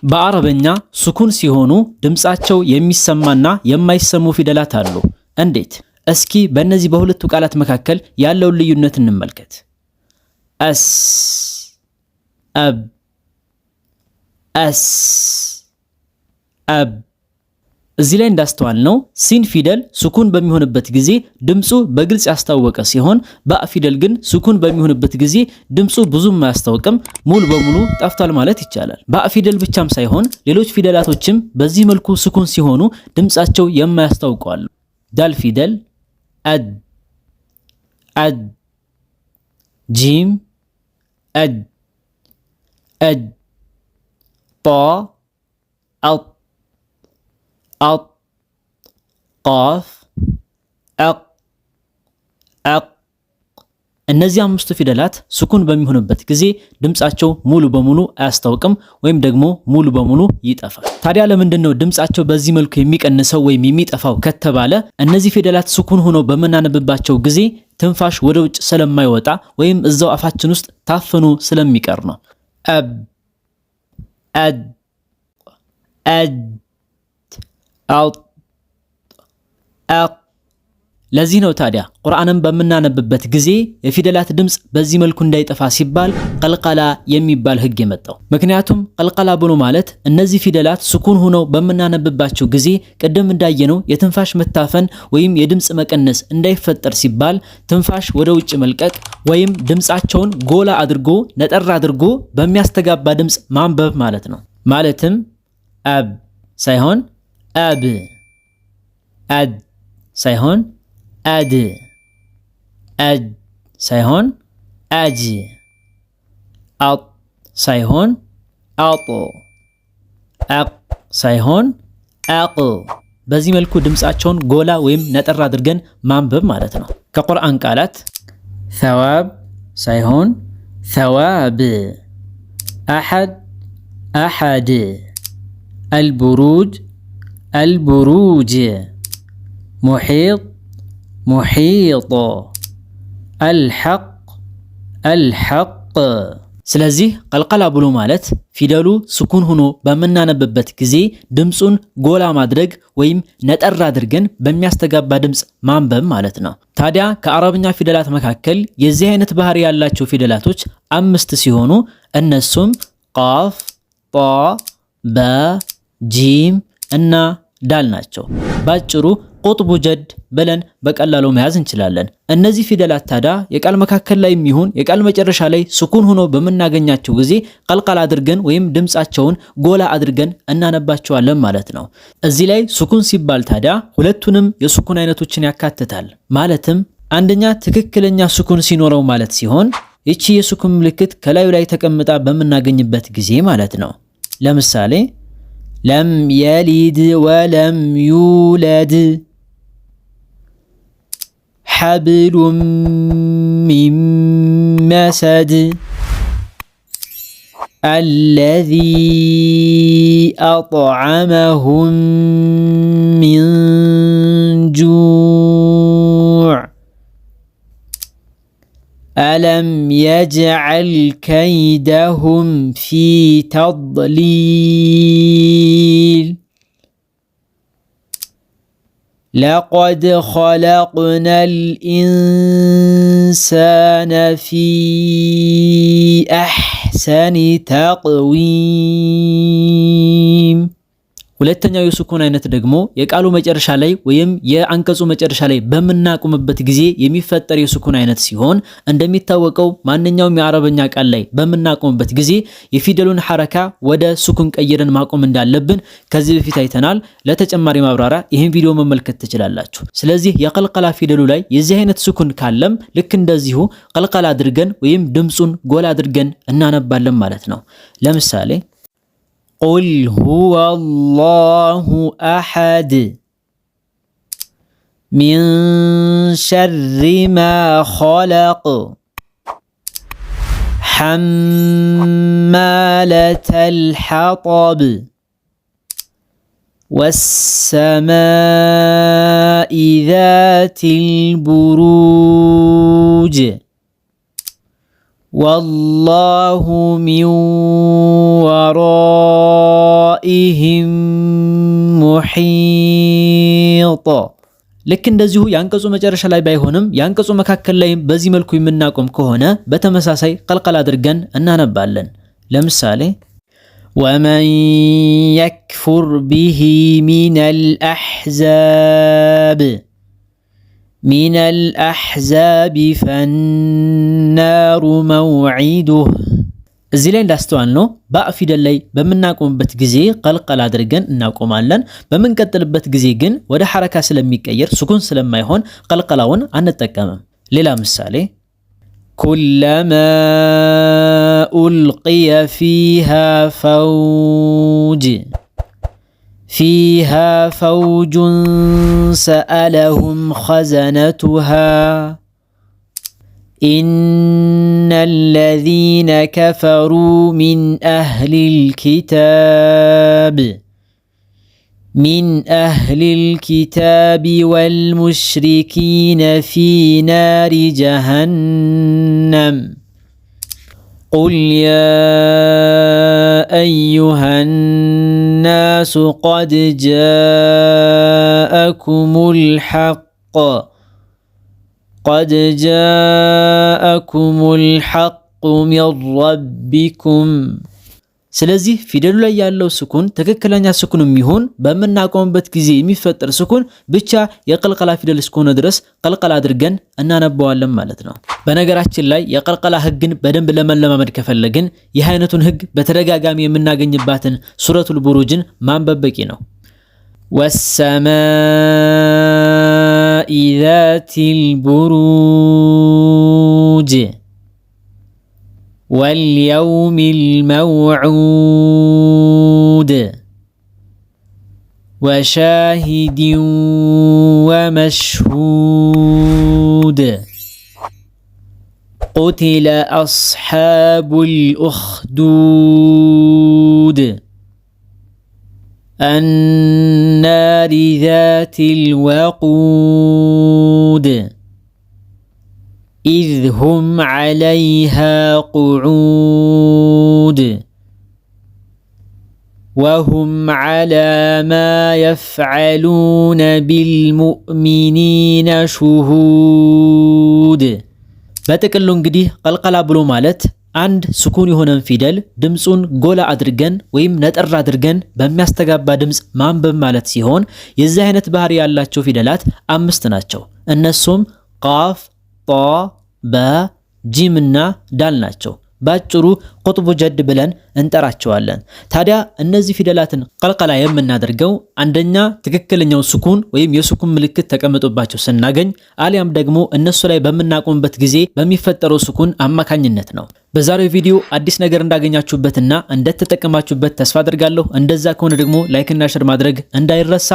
በአረበኛ ሱኩን ሲሆኑ ድምጻቸው የሚሰማና የማይሰሙ ፊደላት አሉ። እንዴት? እስኪ በእነዚህ በሁለቱ ቃላት መካከል ያለውን ልዩነት እንመልከት። አስ፣ አብ፣ አስ፣ አብ። እዚህ ላይ እንዳስተዋልነው ሲን ፊደል ሱኩን በሚሆንበት ጊዜ ድምጹ በግልጽ ያስታወቀ ሲሆን ባእ ፊደል ግን ሱኩን በሚሆንበት ጊዜ ድምጹ ብዙም አያስታውቅም፣ ሙሉ በሙሉ ጠፍቷል ማለት ይቻላል። ባእ ፊደል ብቻም ሳይሆን ሌሎች ፊደላቶችም በዚህ መልኩ ሱኩን ሲሆኑ ድምጻቸው የማያስታውቁ አሉ። ዳል ፊደል አድ፣ አድ፣ ጂም አድ፣ አድ፣ ጣ አጥ፣ አጥ፣ ቃፍ አቅ፣ አቅ። እነዚህ አምስቱ ፊደላት ሱኩን በሚሆንበት ጊዜ ድምጻቸው ሙሉ በሙሉ አያስታውቅም ወይም ደግሞ ሙሉ በሙሉ ይጠፋል። ታዲያ ለምንድን ነው ድምጻቸው በዚህ መልኩ የሚቀንሰው ወይም የሚጠፋው ከተባለ እነዚህ ፊደላት ሱኩን ሆነው በመናነብባቸው ጊዜ ትንፋሽ ወደ ውጭ ስለማይወጣ ወይም እዛው አፋችን ውስጥ ታፍኖ ስለሚቀር ነው። አብ፣ አድ፣ አድ፣ አጥ፣ አቅ። ለዚህ ነው ታዲያ ቁርአንን በምናነብበት ጊዜ የፊደላት ድምጽ በዚህ መልኩ እንዳይጠፋ ሲባል ቀልቀላ የሚባል ህግ የመጣው። ምክንያቱም ቀልቀላ ብሎ ማለት እነዚህ ፊደላት ሱኩን ሆነው በምናነብባቸው ጊዜ ቅድም እንዳየነው የትንፋሽ መታፈን ወይም የድምጽ መቀነስ እንዳይፈጠር ሲባል ትንፋሽ ወደ ውጭ መልቀቅ ወይም ድምጻቸውን ጎላ አድርጎ ነጠር አድርጎ በሚያስተጋባ ድምጽ ማንበብ ማለት ነው። ማለትም አብ ሳይሆን አብ፣ አድ ሳይሆን አድ፣ አድ ሳይሆን አጅ፣ አጥ ሳይሆን አጦ፣ አቅ ሳይሆን አቅ። በዚህ መልኩ ድምጻቸውን ጎላ ወይም ነጠር አድርገን ማንበብ ማለት ነው። ከቁርአን ቃላት ሰዋብ ሳይሆን ሰዋብ፣ አሐድ፣ አሐድ፣ አልቡሩጅ፣ አልቡሩጅ፣ ሙሒጥ፣ ሙሒጥ፣ አልሐቅ፣ አልሐቅ። ስለዚህ ቀልቀላ ብሎ ማለት ፊደሉ ሱኩን ሆኖ በምናነብበት ጊዜ ድምጹን ጎላ ማድረግ ወይም ነጠር አድርገን በሚያስተጋባ ድምጽ ማንበብ ማለት ነው። ታዲያ ከአረብኛ ፊደላት መካከል የዚህ አይነት ባህሪ ያላቸው ፊደላቶች 5 ሲሆኑ እነሱም ቃፍ፣ ጣ፣ ባ፣ ጂም እና ዳል ናቸው። ባጭሩ ቁጥቡ ጀድ ብለን በቀላሉ መያዝ እንችላለን። እነዚህ ፊደላት ታዲያ የቃል መካከል ላይ የሚሆን የቃል መጨረሻ ላይ ሱኩን ሆኖ በምናገኛቸው ጊዜ ቀልቀላ አድርገን ወይም ድምጻቸውን ጎላ አድርገን እናነባቸዋለን ማለት ነው። እዚህ ላይ ሱኩን ሲባል ታዲያ ሁለቱንም የሱኩን አይነቶችን ያካትታል። ማለትም አንደኛ ትክክለኛ ሱኩን ሲኖረው ማለት ሲሆን ይቺ የሱኩን ምልክት ከላዩ ላይ ተቀምጣ በምናገኝበት ጊዜ ማለት ነው። ለምሳሌ ለም የሊድ ወለም ዩለድ፣ ሐብሉም ሚን መሰድ፣ አለዚ አጥዓመሁም ሚን ጁዕ፣ ألم يجعل كيدهم في تضليل، لقد خلقنا الإنسان في أحسن تقويم። ሁለተኛው የሱኩን አይነት ደግሞ የቃሉ መጨረሻ ላይ ወይም የአንቀጹ መጨረሻ ላይ በመናቆምበት ጊዜ የሚፈጠር የሱኩን አይነት ሲሆን እንደሚታወቀው ማንኛውም የአረበኛ ቃል ላይ በመናቆምበት ጊዜ የፊደሉን ሐረካ ወደ ሱኩን ቀይረን ማቆም እንዳለብን ከዚህ በፊት አይተናል። ለተጨማሪ ማብራሪያ ይህን ቪዲዮ መመልከት ትችላላችሁ። ስለዚህ የቀልቀላ ፊደሉ ላይ የዚህ አይነት ሱኩን ካለም ልክ እንደዚሁ ቀልቀላ አድርገን ወይም ድምጹን ጎላ አድርገን እናነባለን ማለት ነው። ለምሳሌ ቁል ሁወ አላሁ አሐድ ሚን ሸሪ ማ ኸለቅ ሐማለተል ሐጠብ ወሰማኢ ዛቲል ቡሩጅ ወላሁ ሚን ወራኢሂም ወራኢሂም ሙሒጥ። ልክ እንደዚሁ የአንቀጹ መጨረሻ ላይ ባይሆንም የአንቀጹ መካከል ላይ በዚህ መልኩ የምናቆም ከሆነ በተመሳሳይ ቀልቀል አድርገን እናነባለን። ለምሳሌ ወመን የክፉር ቢሂ ሚነል አሕዛብ ፈናሩ መውዒዱህ። እዚህ ላይ እንዳስተዋልነው ባእ ፊደል ላይ በምናቆምበት ጊዜ ቀልቀል አድርገን እናቆማለን። በምንቀጥልበት ጊዜ ግን ወደ ሐረካ ስለሚቀየር ሱኩን ስለማይሆን ቀልቀላውን አንጠቀምም። ሌላ ምሳሌ ኩለማ ኡልቂየ ፊሃ ፈውጁን ሰአለሁም ኸዘነቱሃ إن الذين كفروا من أهل الكتاب والمشركين في نار جهنم قل يا أيها الناس قد جاءكم الحق من ربكم። ስለዚህ ፊደሉ ላይ ያለው ስኩን ትክክለኛ ስኩን የሚሆን በመናቆምበት ጊዜ የሚፈጠር ስኩን ብቻ የቀልቀላ ፊደል እስከሆነ ድረስ ቀልቀላ አድርገን እናነባዋለን ማለት ነው። በነገራችን ላይ የቀልቀላ ህግን በደንብ ለመለማመድ ከፈለግን ይህ አይነቱን ህግ በተደጋጋሚ የምናገኝባትን ሱረቱል ቡሩጅን ማንበብ በቂ ነው። ወሰማኢ ዛቲል ቡሩጅ واليوم الموعود وشاهد ومشهود قتل أصحاب الأخدود النار ذات الوقود إذ هم عليها قعود وهم على ما يفعلون بالمؤمنين شهود። በጥቅሉ እንግዲህ ቀልቀላ ብሎ ማለት አንድ ስኩን የሆነን ፊደል ድምጹን ጎላ አድርገን ወይም ነጠር አድርገን በሚያስተጋባ ድምጽ ማንበብ ማለት ሲሆን የዚህ አይነት ባህሪ ያላቸው ፊደላት 5 ናቸው። እነሱም ቃፍ፣ ጣ፣ ባ፣ ጂም እና ዳል ናቸው። ባጭሩ ቁጥቡ ጀድ ብለን እንጠራቸዋለን። ታዲያ እነዚህ ፊደላትን ቀልቀላ የምናደርገው አንደኛ ትክክለኛው ስኩን ወይም የስኩን ምልክት ተቀምጦባቸው ስናገኝ አሊያም ደግሞ እነሱ ላይ በምናቆምበት ጊዜ በሚፈጠረው ስኩን አማካኝነት ነው። በዛሬው ቪዲዮ አዲስ ነገር እንዳገኛችሁበትና እንደተጠቀማችሁበት ተስፋ አድርጋለሁ። እንደዛ ከሆነ ደግሞ ላይክ እና ሼር ማድረግ እንዳይረሳ።